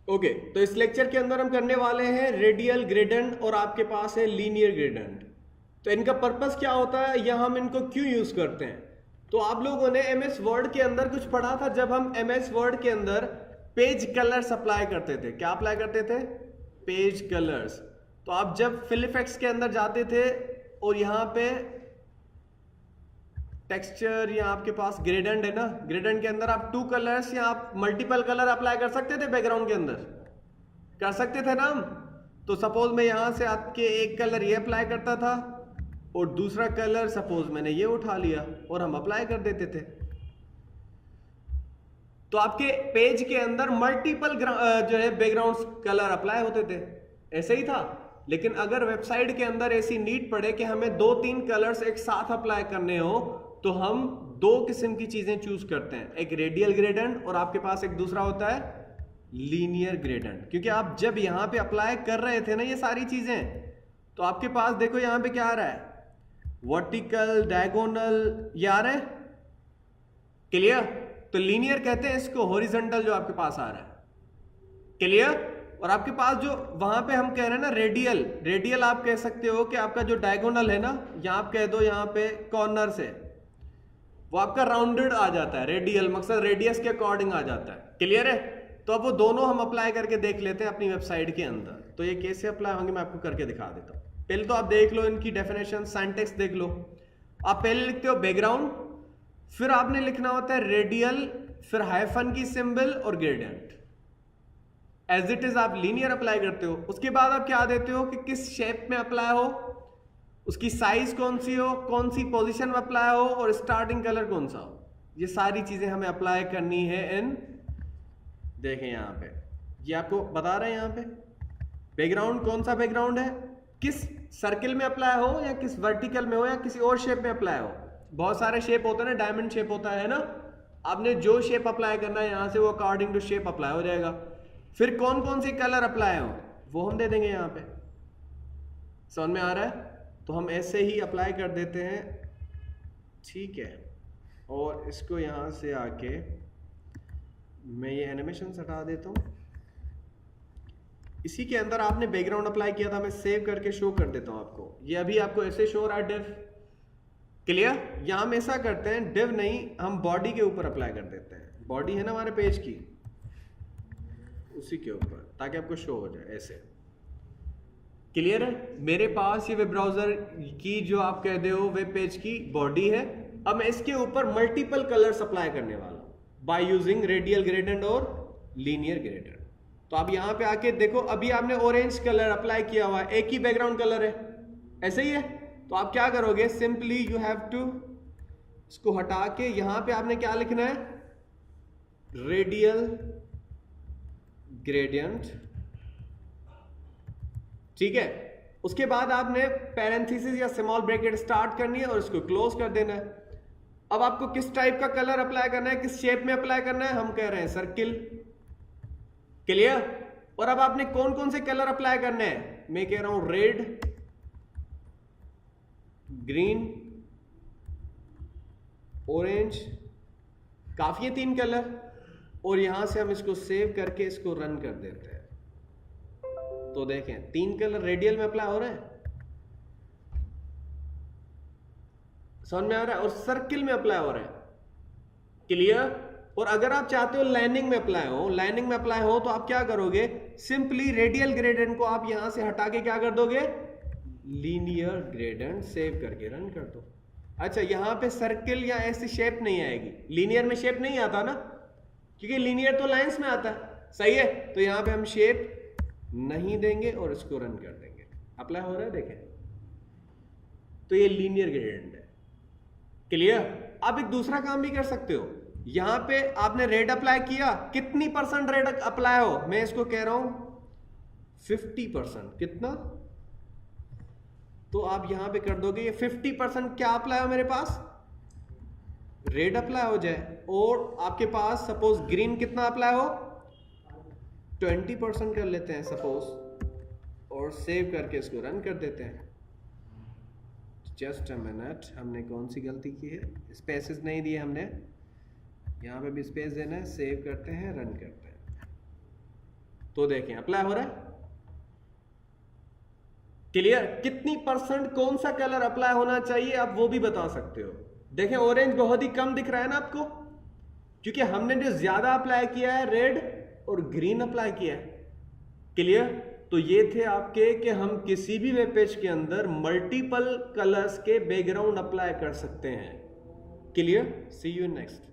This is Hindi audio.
ओके, तो इस लेक्चर के अंदर हम करने वाले हैं रेडियल ग्रेडेंट और आपके पास है लीनियर ग्रेडेंट। तो इनका पर्पस क्या होता है या हम इनको क्यों यूज करते हैं। तो आप लोगों ने एमएस वर्ड के अंदर कुछ पढ़ा था जब हम एमएस वर्ड के अंदर पेज कलर्स अप्लाई करते थे। क्या अप्लाई करते थे? Page colours. तो आप जब फिल इफेक्ट्स के अंदर जाते थे और यहाँ पे टेक्सचर या आपके पास ग्रेडेंट है ना, ग्रेडेंट के अंदर आप 2 कलर्स या आप मल्टीपल कलर अप्लाई कर सकते थे बैकग्राउंड के अंदर, कर सकते थे ना हम। तो सपोज मैं यहां से आपके एक कलर ये अप्लाई करता था और दूसरा कलर सपोज मैंने ये उठा लिया और हम अप्लाई कर देते थे। तो आपके पेज के अंदर मल्टीपल जो है बैकग्राउंड कलर अप्लाई होते थे, ऐसे ही था। लेकिन अगर वेबसाइट के अंदर ऐसी नीड पड़े कि हमें 2-3 कलर्स एक साथ अप्लाई करने हो तो हम 2 किस्म की चीजें चूज करते हैं, एक रेडियल ग्रेडेंट और आपके पास एक दूसरा होता है लीनियर ग्रेडेंट। क्योंकि आप जब यहां पे अप्लाई कर रहे थे ना ये सारी चीजें, तो आपके पास देखो यहां पे क्या आ रहा है, वर्टिकल, डायगोनल, ये आ रहा है, क्लियर। तो लीनियर कहते हैं इसको हॉरिजॉन्टल जो आपके पास आ रहा है, क्लियर। और आपके पास जो वहां पे हम कह रहे हैं ना रेडियल, रेडियल आप कह सकते हो कि आपका जो डायगोनल है ना, यहां आप कह दो यहां पे कॉर्नर से वो आपका राउंडेड आ जाता है, रेडियल मकसद रेडियस के अकॉर्डिंग आ जाता है, क्लियर है। तो अब वो दोनों हम अप्लाई करके देख लेते हैं अपनी वेबसाइट के अंदर। तो ये कैसे अप्लाई होंगे मैं आपको करके दिखा देता हूं। पहले तो आप देख लो इनकी डेफिनेशन, सिंटैक्स देख लो। आप पहले लिखते हो बैकग्राउंड, फिर आपने लिखना होता है रेडियल, फिर हाइफन की सिंबल और ग्रेडियंट। एज इट इज आप लीनियर अप्लाई करते हो। उसके बाद आप क्या देते हो कि किस शेप में अप्लाई हो, उसकी साइज कौन सी हो, कौन सी पोजीशन में अप्लाई हो और स्टार्टिंग कलर कौन सा हो। ये सारी चीजें हमें अप्लाई करनी है इन, देखें यहां पे ये आपको बता रहे हैं यहां पे बैकग्राउंड कौन सा बैकग्राउंड है, किस सर्किल में अप्लाई हो या किस वर्टिकल में हो या किसी और शेप में अप्लाई हो। बहुत सारे शेप होते हैं ना, डायमंड शेप होता है ना, आपने जो शेप अप्लाई करना है यहां से वो अकॉर्डिंग टू शेप अप्लाई हो जाएगा। फिर कौन कौन सी कलर अप्लाई हो वो हम दे देंगे यहां पे, समझ में आ रहा है। तो हम ऐसे ही अप्लाई कर देते हैं, ठीक है। और इसको यहां से आके मैं ये एनिमेशन हटा देता हूं। इसी के अंदर आपने बैकग्राउंड अप्लाई किया था, मैं सेव करके शो कर देता हूं आपको। ये अभी आपको ऐसे शो रहा है डिव, क्लियर। यहां हम ऐसा करते हैं, डिव नहीं हम बॉडी के ऊपर अप्लाई कर देते हैं। बॉडी है ना हमारे पेज की, उसी के ऊपर, ताकि आपको शो हो जाए ऐसे, क्लियर है। मेरे पास ये वेब ब्राउजर की जो आप कहते हो वेब पेज की बॉडी है। अब मैं इसके ऊपर मल्टीपल कलर्स अप्लाई करने वाला हूं बाय यूजिंग रेडियल ग्रेडेंट और लीनियर ग्रेडेंट। तो आप यहां पे आके देखो, अभी आपने ऑरेंज कलर अप्लाई किया हुआ है, एक ही बैकग्राउंड कलर है, ऐसे ही है। तो आप क्या करोगे, सिंपली यू हैव टू इसको हटा के यहां पे आपने क्या लिखना है, रेडियल ग्रेडियंट, ठीक है। उसके बाद आपने पैरेंथेसिस या स्मॉल ब्रैकेट स्टार्ट करनी है और इसको क्लोज कर देना है। अब आपको किस टाइप का कलर अप्लाई करना है, किस शेप में अप्लाई करना है, हम कह रहे हैं सर्किल, क्लियर। और अब आपने कौन कौन से कलर अप्लाई करने हैं, मैं कह रहा हूं रेड, ग्रीन, ऑरेंज, काफी है 3 कलर। और यहां से हम इसको सेव करके इसको रन कर देते हैं। तो देखें 3 कलर रेडियल में अप्लाई हो रहा है, समझ में आ रहा है, और सर्किल में अप्लाई हो रहा है, क्लियर। और अगर आप चाहते हो लाइनिंग में अप्लाई हो, लाइनिंग में अप्लाई हो तो आप क्या करोगे, सिंपली रेडियल ग्रेडेंट को आप यहां से हटा के क्या कर दोगे, लीनियर ग्रेडेंट, सेव करके रन कर दो। अच्छा, यहां पे सर्किल या ऐसी शेप नहीं आएगी, लीनियर में शेप नहीं आता ना, क्योंकि लीनियर तो लाइंस में आता है, सही है। तो यहां पे हम शेप नहीं देंगे और इसको रन कर देंगे, अप्लाई हो रहा है, देखें। तो ये लीनियर ग्रेडियंट है, क्लियर। आप एक दूसरा काम भी कर सकते हो, यहां पे आपने रेड अप्लाई किया, कितनी % रेड अप्लाई हो, मैं इसको कह रहा हूं 50%, कितना, तो आप यहां पे कर दोगे ये 50% क्या अप्लाई हो, मेरे पास रेड अप्लाई हो जाए। और आपके पास सपोज ग्रीन कितना अप्लाई हो, 20% कर लेते हैं सपोज, और सेव करके इसको रन कर देते हैं। जस्ट अ मिनट, हमने कौन सी गलती की है, स्पेसेस नहीं दिए हमने, यहाँ पे भी स्पेस देना है। सेव करते हैं, रन करते हैं। तो देखें अप्लाई हो रहा है। क्लियर? कितनी परसेंट कौन सा कलर अप्लाई होना चाहिए आप वो भी बता सकते हो। देखें ऑरेंज बहुत ही कम दिख रहा है ना आपको, क्योंकि हमने जो ज्यादा अप्लाई किया है रेड और ग्रीन अप्लाई किया है। क्लियर? तो ये थे आपके कि हम किसी भी वेब पेज के अंदर मल्टीपल कलर्स के बैकग्राउंड अप्लाई कर सकते हैं। क्लियर? See you next.